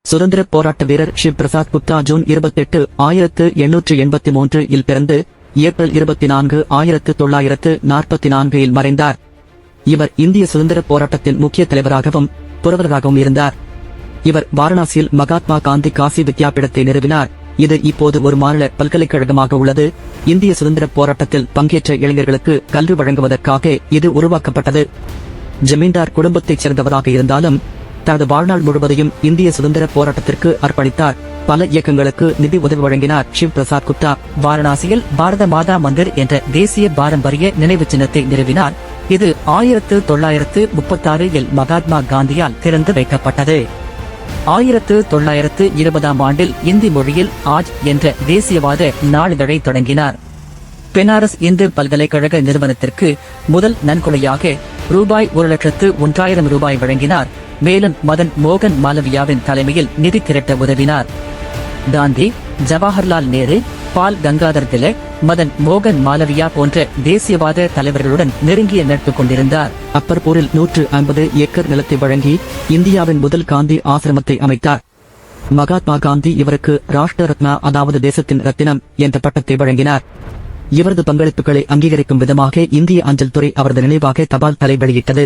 சுதந்திர போராட்ட வீரர் ஷிவ் பிரசாத் குப்தா ஜூன் 28, 1883 இல் பிறந்து ஏப்ரல் 24, 1944 இல் மறைந்தார். இவர் இந்திய சுதந்திர போராட்டத்தின் முக்கிய தலைவராகவும் புரவலராகவும் இருந்தார். இவர் வாரணாசியில் மகாத்மா காந்தி காசி வித்யாபீடத்தை நிறுவினார். இது இப்போது ஒரு மாநில பல்கலைக்கழகமாக உள்ளது. இந்திய சுதந்திர போராட்டத்தில் பங்கேற்ற இளைஞர்களுக்கு கல்வி வழங்குவதற்காக இது உருவாக்கப்பட்டது. ஜமீன்தார் குடும்பத்தைச் சேர்ந்தவராக இருந்தாலும் தனது வாழ்நாள் முழுவதையும் இந்திய சுதந்திர போராட்டத்திற்கு அர்ப்பணித்தார். பல இயக்கங்களுக்கு நிதி உதவி வழங்கினார். ஷிவ் பிரசாத் குப்தா வாரணாசியில் பாரத மாதா மந்திர் என்ற தேசிய பாரம்பரிய நினைவு சின்னத்தை நிறுவினார். இது 1936 இல் மகாத்மா காந்தியால் திறந்து வைக்கப்பட்டது. 1920ஆம் ஆண்டில் இந்தி மொழியில் ஆஜ் என்ற தேசியவாத நாளிதழை தொடங்கினார். பெனாரஸ் இந்து பல்கலைக்கழக நிறுவனத்திற்கு முதல் நன்கொடையாக ரூபாய் 1,01,000 வழங்கினார். மேலும் மதன் மோகன் மாலவியாவின் தலைமையில் நிதி திரட்ட உதவினார். காந்தி, ஜவஹர்லால் நேரு, பால் கங்காதர் திலக், மதன் மோகன் மாலவியா போன்ற தேசியவாத தலைவர்களுடன் நெருங்கிய நட்பு கொண்டிருந்தார். அப்பர்பூரில் 150 ஏக்கர் நிலத்தை வழங்கி இந்தியாவின் முதல் காந்தி ஆசிரமத்தை அமைத்தார். மகாத்மா காந்தி இவருக்கு ராஷ்டிர ரத்னா, அதாவது தேசத்தின் ரத்தினம் என்ற பட்டத்தை வழங்கினார். இவரது பங்களிப்புகளை அங்கீகரிக்கும் விதமாக இந்திய அஞ்சல் துறை அவரது நினைவாக தபால் தலை வெளியிட்டது.